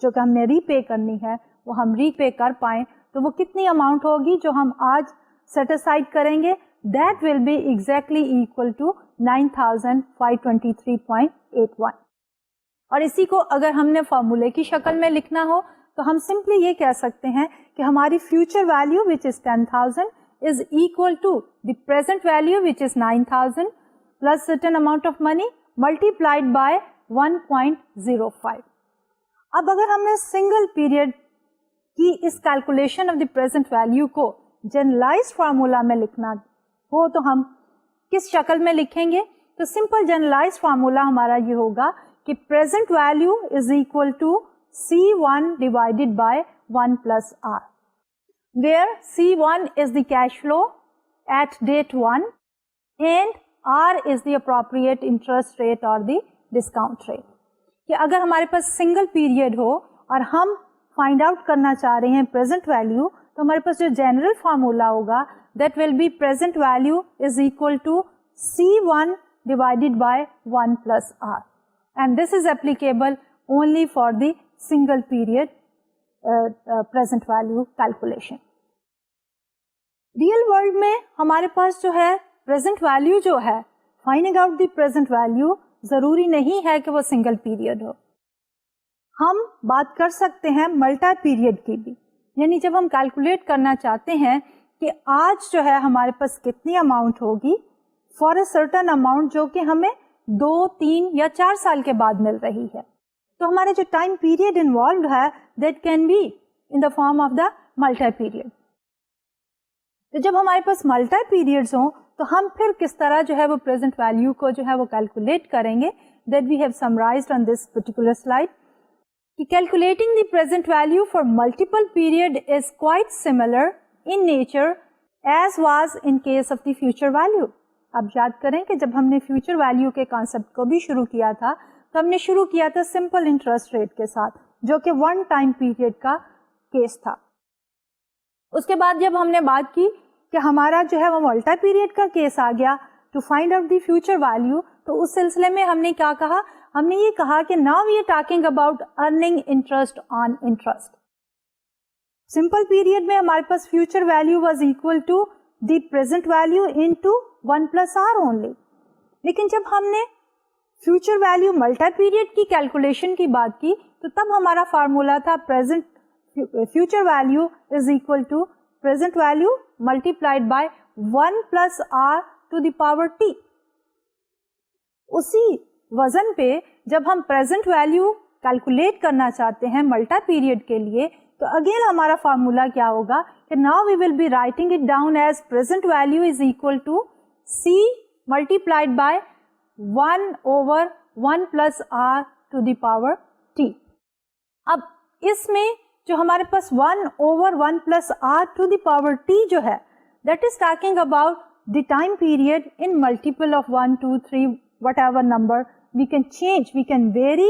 جو کہ ہم نے ری پے کرنی ہے وہ ہم ری پے کر پائیں, تو وہ کتنی اماؤنٹ ہوگی جو ہم آج سیٹ اسائڈ کریں گے؟ That will be exactly equal to 9,523.81. اور اسی کو اگر ہم نے فارمولے کی شکل میں لکھنا ہو تو ہم سمپلی یہ کہہ سکتے ہیں کہ ہماری future value which is 10,000 is equal to the present value which is 9,000 plus certain amount of money multiplied by 1.05. اب اگر ہم نے سنگل پیریڈ کی اس calculation of the present value کو جنرلائز فارمولا میں لکھنا ہو تو ہم کس شکل میں لکھیں گے؟ تو سمپل جنرلائز فارمولا ہمارا یہ ہوگا کہ present value is equal to C1 divided by 1 plus R, where C1 is the cash flow at date 1 and R is the appropriate interest rate or the discount rate. کہ اگر ہمارے پاس single period ہو اور ہم find out کرنا چاہ رہے ہیں present value تو ہمارے پاس جو جنرل فارمولا ہوگا that will be present value is equal to C1 divided by 1 plus R, and this is applicable only for the single period present value calculation. Real world میں ہمارے پاس جو ہے present value جو ہے finding out the present value ضروری نہیں ہے کہ وہ single period ہو. ہم بات کر سکتے ہیں ملٹی پیریڈ کی بھی, یعنی جب ہم کیلکولیٹ کرنا چاہتے ہیں کہ آج جو ہے ہمارے پاس کتنی اماؤنٹ ہوگی فار اے سرٹن اماؤنٹ جو کہ ہمیں 2, 3 یا 4 سال کے بعد مل رہی ہے, تو ہمارے جو ٹائم پیریڈ انوالوڈ ہے that can be in the form of the multi period. تو جب ہمارے پاس ملٹی پیریڈز ہوں تو ہم پھر کس طرح جو ہے وہ پریزنٹ ویلیو کو جو ہے وہ کیلکولیٹ کریں گے that we have summarized on this particular slide. کہ calculating the present value for multiple period is quite similar in nature as was in case of the future value. اب یاد کریں کہ جب ہم نے فیوچر ویلیو کے کانسیپٹ کو بھی شروع کیا تھا تو ہم نے شروع کیا تھا سمپل انٹرسٹ ریٹ کے ساتھ جو کہ 1 ٹائم پیریڈ کا کیس تھا. اس کے بعد جب ہم نے بات کی کہ ہمارا جو ہے وہ ملٹی پیریڈ کا کیس آ گیا to find out the future value, تو اس سلسلے میں ہم نے کیا کہا؟ ہم نے یہ کہا کہ now we are talking about earning interest on interest. Simple period میں ہمارے پاس future value was equal to the present value into 1 plus R only. لیکن جب ہم نے فیوچر ویلیو ملٹی پیریڈ کی کیلکولیشن کی بات کی تو تب ہمارا فارمولا تھا present future value is equal to present value multiplied by 1 plus R to the power T. اسی وزن پہ جب ہم پریزنٹ ویلیو کیلکولیٹ کرنا چاہتے ہیں ملٹی پیریڈ کے لیے تو اگین ہمارا فارمولا کیا ہوگا کہ now we will be writing it down as present value is equal to C multiplied by 1 over 1 plus R to the power T. اب اس میں جو ہمارے پاس 1 over 1 plus R to the power T جو ہے that is talking about the time period in multiple of 1, 2, 3, whatever number. We can change, we can vary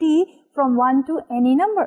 t from 1 to any number.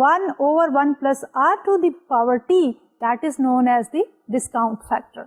1 over 1 plus r to the power t, that is known as the discount factor.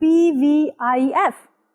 PVIF,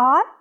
R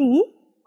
T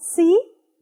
C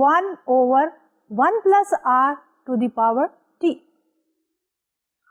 1 over 1 plus R to the power T.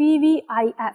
PVIF.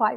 5.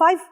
5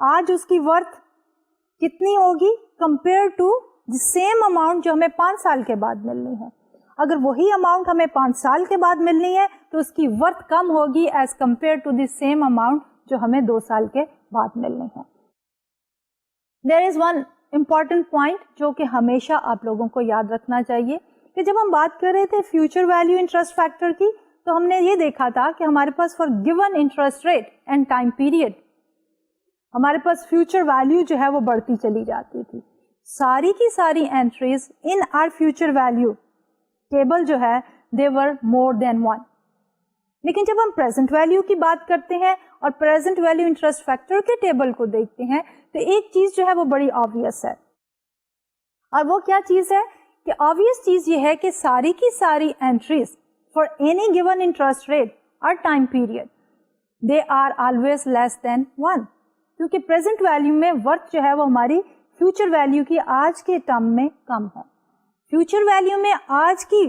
آج اس کی worth کتنی ہوگی compare to the same amount جو ہمیں 5 سال کے بعد ملنی ہے. اگر وہی اماؤنٹ ہمیں 5 سال کے بعد ملنی ہے تو اس کی ورتھ کم ہوگی as compare to the same amount جو ہمیں 2 سال کے بعد ملنی ہے. There is one important point جو کہ ہمیشہ آپ لوگوں کو یاد رکھنا چاہیے کہ جب ہم بات کر رہے تھے فیوچر ویلیو انٹرسٹ فیکٹر کی تو ہم نے یہ دیکھا تھا کہ ہمارے پاس for given interest rate and time period ہمارے پاس فیوچر ویلیو جو ہے وہ بڑھتی چلی جاتی تھی. ساری کی ساری entries in our future value table جو ہے they were more than 1. لیکن جب ہم پریزنٹ ویلیو کی بات کرتے ہیں اور پریزنٹ ویلیو انٹرسٹ فیکٹر کے ٹیبل کو دیکھتے ہیں تو ایک چیز جو ہے وہ بڑی آبویس ہے. اور وہ کیا چیز ہے کہ آبویس چیز یہ ہے کہ ساری کی ساری entries for any given interest rate اور time period they are always less than 1. کیونکہ پریزنٹ ویلیو میں ورتھ جو ہے وہ ہماری فیوچر ویلیو کی آج کے ٹرم میں کم ہے. فیوچر ویلیو میں آج کی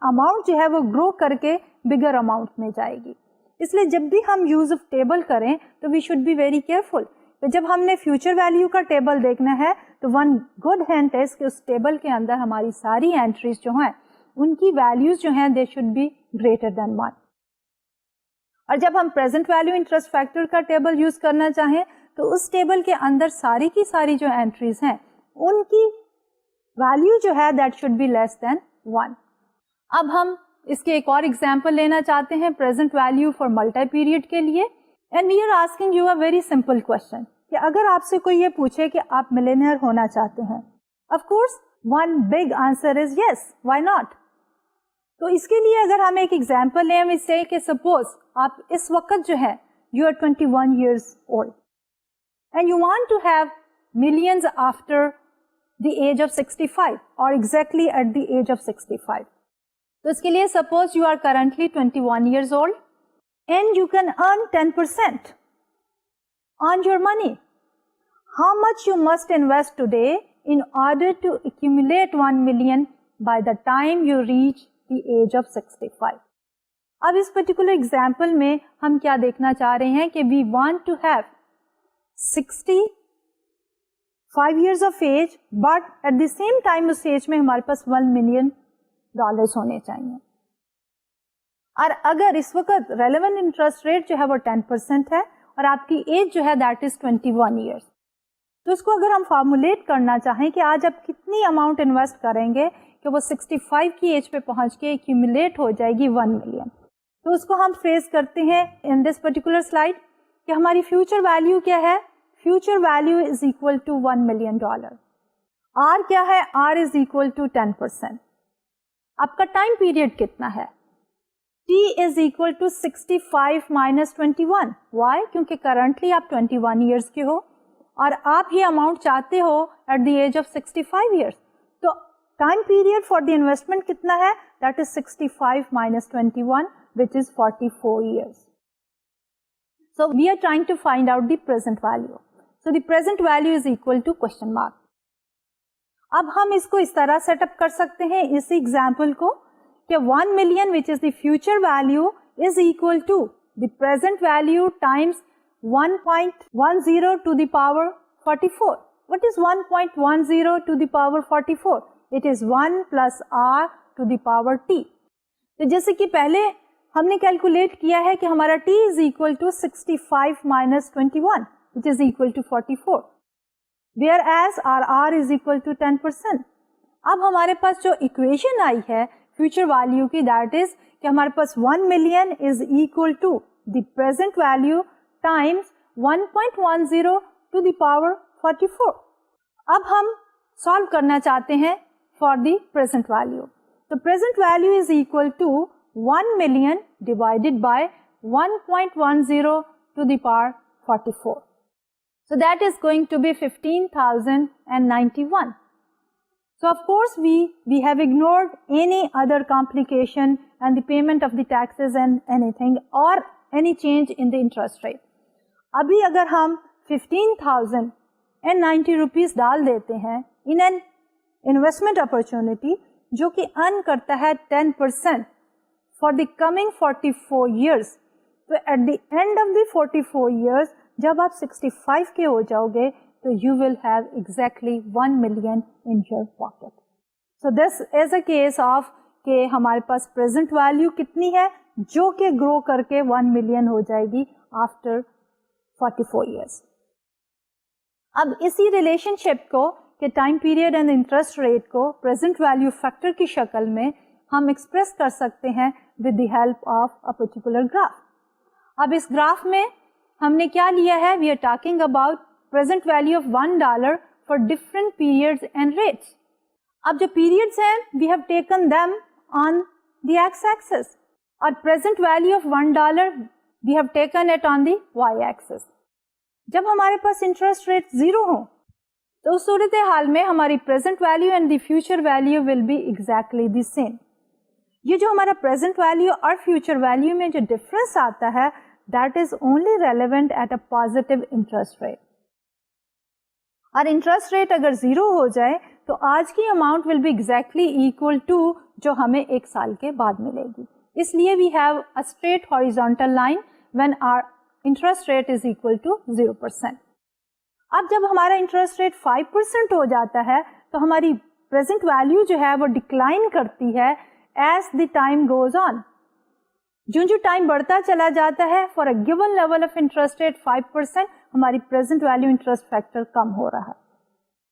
اماؤنٹ جو ہے وہ گرو کر کے بگر اماؤنٹ میں جائے گی. اس لیے جب بھی ہم یوز آف ٹیبل کریں تو we should be very careful. تو جب ہم نے فیوچر ویلیو کا ٹیبل دیکھنا ہے تو ون گڈ ہنٹ ہے کہ اس ٹیبل کے اندر ہماری ساری اینٹریز جو ہیں ان کی ویلیوز جو ہیں they should be greater than 1. اور جب ہم پریزنٹ ویلیو انٹرسٹ فیکٹر کا ٹیبل یوز کرنا چاہیں تو اس ٹیبل کے اندر ساری کی ساری جو اینٹریز ہیں ان کی ویلیو جو ہے that should be less than 1. اب ہم اس کے ایک اور ایگزامپل لینا چاہتے ہیں present value for multi period کے لیے. And we are asking you a very simple question کہ اگر آپ سے کوئی یہ پوچھے کہ آپ ملینئر ہونا چاہتے ہیں, of course one big answer is yes, why not. تو اس کے لیے اگر ہم ایک ایگزامپل لیں, ہم اس سے کہ سپوز آپ اس وقت جو ہے you are 21 years old and you want to have millions after the age of 65 or exactly at the age of 65. تو اس کے لیے suppose you are currently 21 years old and you can earn 10% on your money. How much you must invest today in order to accumulate 1 million by the time you reach the age of 65. اب اس particular example میں ہم کیا دیکھنا چاہ رہے ہیں کہ we want to have 65 years of age but at the same time اس ایج میں ہمارے پاس $1 million ہونے چاہیے. اور اگر اس وقت ریلیونٹ انٹرسٹ ریٹ جو ہے وہ 10% ہے اور آپ کی ایج جو ہے دیٹ از 21 years, تو اس کو اگر ہم فارمولیٹ کرنا چاہیں کہ آج آپ کتنی اماؤنٹ انویسٹ کریں گے کہ وہ 65 کی ایج پہ پہنچ کے ایکیومولیٹ ہو جائے گی 1 million, تو اس کو ہم فریز کرتے ہیں ان دس پرٹیکولر سلائڈ کہ ہماری فیوچر ویلیو کیا ہے. Future value is equal to $1 million. R کیا ہے, آر از اکول ٹو 10%. آپ کا ٹائم پیریڈ کتنا ہے, T is equal to 65 minus 21. Why? کیونکہ کرنٹلی آپ 21 years کے ہو اور آپ یہ اماؤنٹ چاہتے ہو at the age of 65 years. تو time period for the investment کتنا ہے, that is 65 minus 21 which is 44 years. So we are trying to find out the present value. So the present value is equal to question mark. اب ہم اس کو اس طرح set up کر سکتے ہیں اس example کو کہ 1 million which is the future value is equal to the present value times 1.10 to the power 44. What is 1.10 to the power 44? It is 1 plus r to the power t. تو جیسے کہ پہلے ہم نے کیلکولیٹ کیا ہے کہ ہمارا t is equal to 65 minus 21 which is equal to 44. Whereas our r is equal to 10%. اب ہمارے پاس جو equation آئی ہے future value کی that is کہ ہمارے پاس 1 million is equal to the present value times 1.10 to the power 44. اب ہم solve کرنا چاہتے ہیں for the present value. تو present value is equal to 1 million divided by 1.10 to the power 44. So that is going to be 15,091. So of course we have ignored any other complication and the payment of the taxes and anything or any change in the interest rate. ابھی اگر ہم 15,090 rupees ڈال دیتے ہیں in an investment opportunity جو کہ earn کرتا ہے 10% for the coming 44 years, تو at the end of the 44 years جب آپ 65 کے ہو جاؤ گے تو you will have exactly 1 million in your pocket. So this is a case of کہ ہمارے پاس present value کتنی ہے جو کہ grow کر کے 1 million ہو جائے گی after 44 years. اب اسی ریلیشن شپ کو کہ time period and interest rate کو پریزنٹ ویلیو فیکٹر کی شکل میں ہم ایکسپریس کر سکتے ہیں with the help of a particular graph. اب اس گراف میں ہم نے کیا لیا ہے, we are talking about present value of $1 for different periods and rates. اب جو پیریڈز ہیں we have taken them on the X axis اور present value of $1 we have taken it on the Y axis. جب ہمارے پاس interest rate 0 ہو تو اس صورت حال میں ہماری present value and the future value will be exactly the same. یہ جو ہمارا پریزنٹ ویلیو اور فیوچر ویلیو میں جو ڈفرنس آتا ہے that is only relevant at a positive interest rate. اور انٹرسٹ ریٹ اگر 0 ہو جائے تو آج کی amount will be exactly equal to جو ہمیں 1 سال کے بعد ملے گی. اس لیے we have a straight horizontal line when R interest rate is equal to 0%. اب جب ہمارا انٹرسٹ ریٹ 5% ہو جاتا ہے تو ہماری پریزنٹ ویلیو جو ہے وہ ڈکلائن کرتی ہے as the time goes on. جو ٹائم بڑھتا چلا جاتا ہے for a given level of interest rate 5% ہماری پریزنٹ ویلیو انٹرسٹ فیکٹر کم ہو رہا ہے.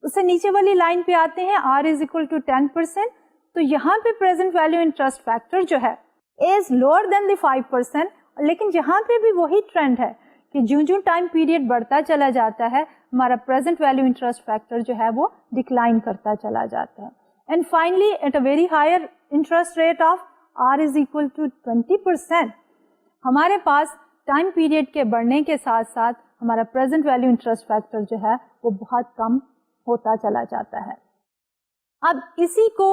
اس سے نیچے والی لائن پہ آتے ہیں R is equal to 10%. تو یہاں پہ پریزنٹ ویلیو انٹرسٹ فیکٹر جو ہے از لوور دین دی 5%. لیکن یہاں پہ بھی وہی ٹرینڈ ہے کہ جو ٹائم پیریڈ بڑھتا چلا جاتا ہے ہمارا پریزنٹ ویلیو انٹرسٹ فیکٹر جو ہے وہ ڈکلائن کرتا چلا جاتا ہے. And finally at a very higher interest rate of R is equal to 20% ہمارے پاس ٹائم پیریڈ کے بڑھنے کے ساتھ ساتھ ہمارا پریزنٹ ویلیو انٹرسٹ فیکٹر جو ہے وہ بہت کم ہوتا چلا جاتا ہے. اب اسی کو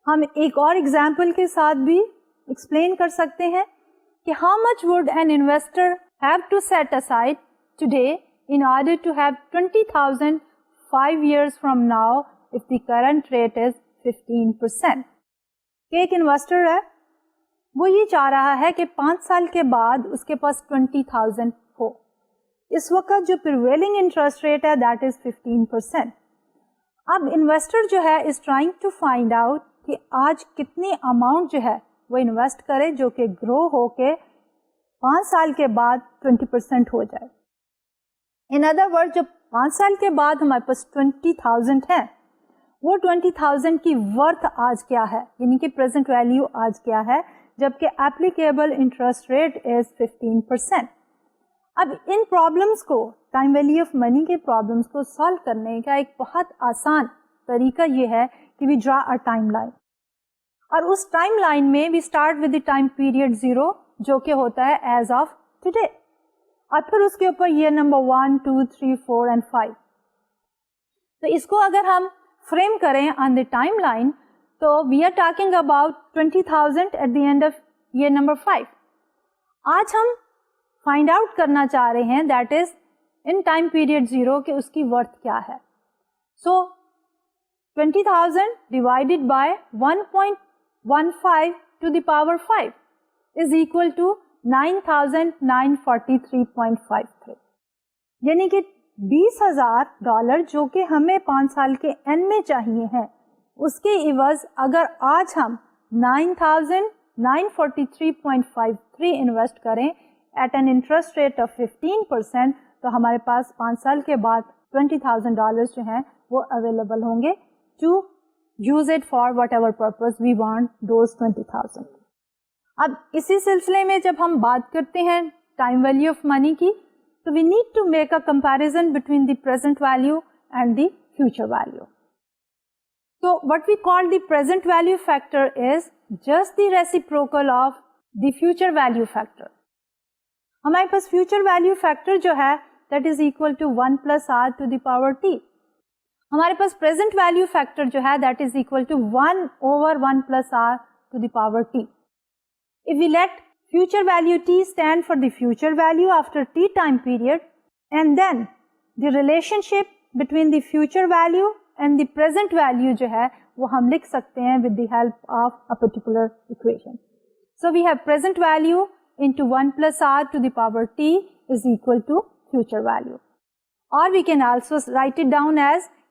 ہم ایک اور ایگزامپل کے ساتھ بھی ایکسپلین کر سکتے ہیں کہ how much would an investor have to set aside today in order to have 20,000 5 years from now if the current rate is 15%. کہ ایک انویسٹر ہے وہ یہ چاہ رہا ہے کہ 5 سال کے بعد اس کے پاس 20,000 ہو. اس وقت جو پریویلنگ انٹرسٹ ریٹ ہے دیٹ از 15%. اب انویسٹر جو ہے is trying to find out کہ آج کتنی اماؤنٹ جو ہے وہ انویسٹ کرے جو کہ گرو ہو کے 5 سال کے بعد 20% ہو جائے. ان ادر ورڈ جب 5 سال کے بعد ہمارے پاس 20,000 ہے وہ 20,000 کی ورتھ آج کیا ہے, یعنی کہ پریزنٹ ویلیو آج کیا ہے, جبکہ اپلیکیبل انٹرسٹ ریٹ از 15%. اب ان پرابلمس کو ٹائم ویلیو آف منی کے پرابلمس کو سالو کرنے کا ایک بہت آسان طریقہ یہ ہے کہ وی ڈرا ا ٹائم لائن, اور اس ٹائم لائن میں we start with the time period 0 جو کہ ہوتا ہے ایز آف ٹوڈے, اور پھر اس کے اوپر یہ نمبر 1 2 3 4 اینڈ 5. تو اس کو اگر ہم فریم کریں آن دی ٹائم لائن تو we are talking about 20,000 at the end of year number 5. آج ہم فائنڈ آؤٹ کرنا چاہ رہے ہیں that is in time period 0 کہ اس کی ورتھ کیا ہے. So 20,000 divided by 1.15 to the power 5 is equal to 9,943.53, یعنی کہ $20,000 جو کہ ہمیں 5 سال کے اینڈ میں چاہیے ہیں اس کے عوض اگر آج ہم 9,943.53 انویسٹ کریں at an interest rate of 15% تو ہمارے پاس 5 سال کے بعد $20,000 جو ہیں وہ اویلیبل ہوں گے to use it for whatever purpose we want those 20,000. اب اسی سلسلے میں جب ہم بات کرتے ہیں ٹائم ویلیو آف منی کی تو we need to make a comparison between the present value and the future value. So what we call the present value factor is just the reciprocal of the future value factor. ہمارے پاس future value factor جو ہے that is equal to 1 plus r to the power t. ہمارے پاس present value factor جو ہے that is equal to 1 over 1 plus r to the power t. If we let future value t stand for the future value after t time period, and then the relationship between the future value and the present value جو ہے وہ ہم لکھ سکتے ہیں with the help of a particular equation. So we have present value into 1 plus r to the power t is equal to future value. Or we can also write it down as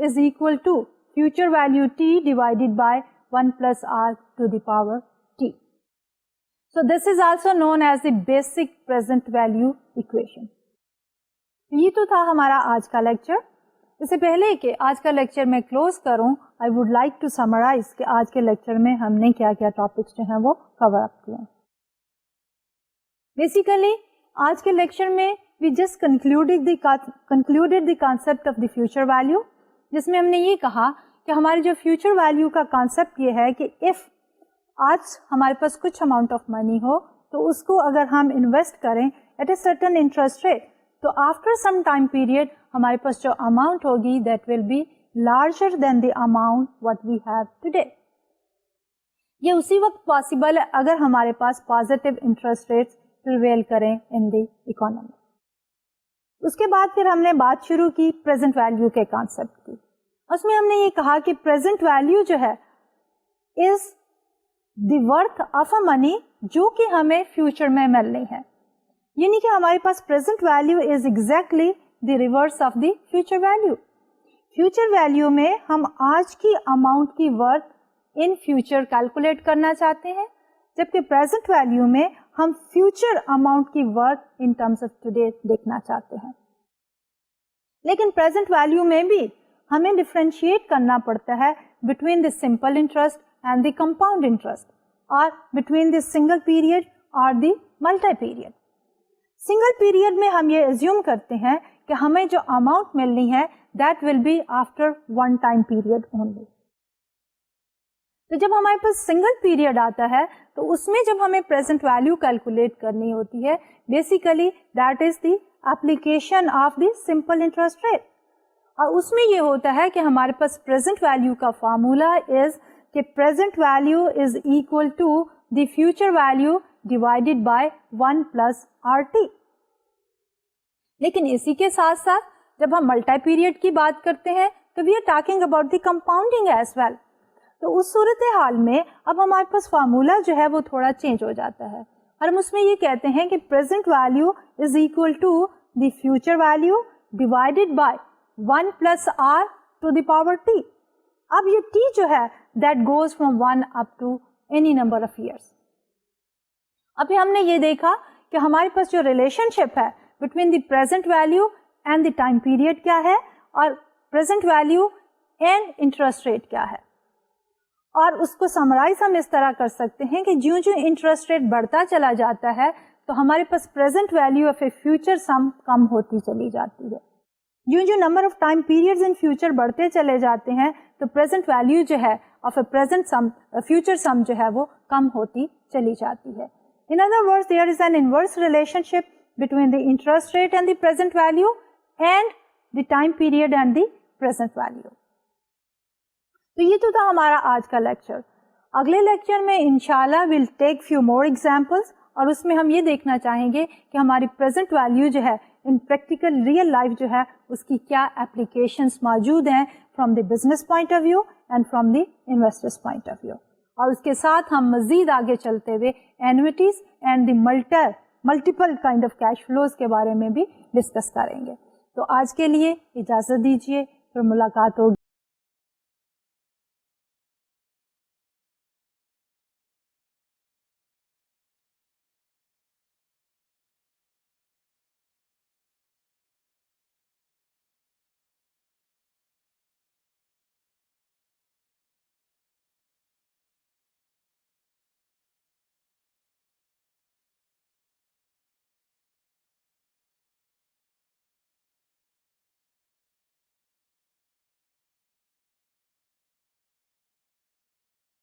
is equal to future value t divided by 1 plus r to the power t. So this is also known as the basic present value equation. یہ تو تھا ہمارا آج کا lecture. اس سے پہلے کہ آج کا لیکچر میں کلوز کروں, I would like to summarize کہ آج کے لیکچر میں ہم نے کیا کیا ٹاپکس جو ہیں وہ کور اپ کیے. بیسیکلی آج کے لیکچر میں we just concluded the concept of the future value, جس میں ہم نے یہ کہا کہ ہماری جو فیوچر ویلیو کا کانسیپٹ یہ ہے کہ if آج ہمارے پاس کچھ اماؤنٹ آف منی ہو تو اس کو اگر ہم انویسٹ کریں at a certain interest rate, تو آفٹر سم ٹائم پیریڈ ہمارے پاس جو اماؤنٹ ہوگی that will be larger than the amount what we have today. یہ اسی وقت پاسبل ہے اگر ہمارے پاس پازیٹیو انٹرسٹ ریٹس پریویل کریں ان دی اکانومی. اس کے بعد پھر ہم نے بات شروع کی پریزنٹ ویلیو کے کانسیپٹ کی. اس میں ہم نے یہ کہا کہ پریزنٹ ویلیو جو ہے از دی ورتھ آف اے منی جو کہ ہمیں فیوچر میں ملنی ہے. یعنی کہ ہمارے پاس present value is exactly the reverse of the future value. Future value میں ہم آج کی اماؤنٹ کی ورتھ ان فیوچر کیلکولیٹ کرنا چاہتے ہیں, جبکہ پریزنٹ ویلیو میں ہم فیوچر اماؤنٹ کی worth in terms of today دیکھنا چاہتے ہیں. لیکن پریزنٹ ویلیو میں بھی ہمیں ڈفرینشیٹ کرنا پڑتا ہے between the simple interest and the compound interest, اور بٹوین دی سنگل پیریڈ اور دی ملٹی پیریڈ. سنگل پیریڈ میں ہم یہ ایزیوم کرتے ہیں کہ ہمیں جو اماؤنٹ ملنی ہے that will be after one time period only. تو جب ہمارے پاس سنگل پیریڈ آتا ہے تو اس میں جب ہمیں پریزنٹ ویلیو کیلکولیٹ کرنی ہوتی ہے, basically that is the application of the simple interest rate. اور اس میں یہ ہوتا ہے کہ ہمارے پاس پریزنٹ ویلیو کا فارمولا از کہ present value is equal to the future value divided by 1 plus are T. لیکن اسی کے ساتھ ساتھ جب ہم ملٹی پیریڈ کی بات کرتے ہیں تو we are talking about the compounding as well. تو اس صورتحال میں اب ہمارے پاس فارمولا جو ہے وہ تھوڑا چینج ہو جاتا ہے, اور ہم اس میں یہ کہتے ہیں کہ present value is equal to the future value divided by 1 plus R to the power T. اب یہ ٹی جو ہے that goes from 1 up to any number of years. ابھی ہم نے یہ دیکھا کہ ہمارے پاس جو ریلیشن شپ ہے between the present value and the time period کیا ہے, اور present value and interest rate کیا ہے. اور اس کو سمرائز ہم اس طرح کر سکتے ہیں کہ جو انٹرسٹ ریٹ بڑھتا چلا جاتا ہے تو ہمارے پاس present value of a future sum کم ہوتی چلی جاتی ہے. جو number of time periods in future بڑھتے چلے جاتے ہیں تو پریزنٹ ویلیو جو ہے of a present sum future sum جو ہے وہ کم ہوتی چلی جاتی ہے. In other words, there is an inverse relationship between the interest rate and the present value and the time period and the present value. تو یہ تو تھا ہمارا آج کا لیکچر. اگلے لیکچر میں انشاءاللہ we'll take few more examples, اور اس میں ہم یہ دیکھنا چاہیں گے کہ ہماری present value جو ہے ان پریکٹیکل ریئل لائف جو ہے اس کی کیا اپلیکیشنس موجود ہیں from the business point of view and from the investors point of view. اور اس کے ساتھ ہم مزید آگے چلتے ہوئے اینوٹیز and the multiple kind of cash flows کے بارے میں بھی ڈسکس کریں گے. تو آج کے لیے اجازت دیجیے, پھر ملاقات ہوگی.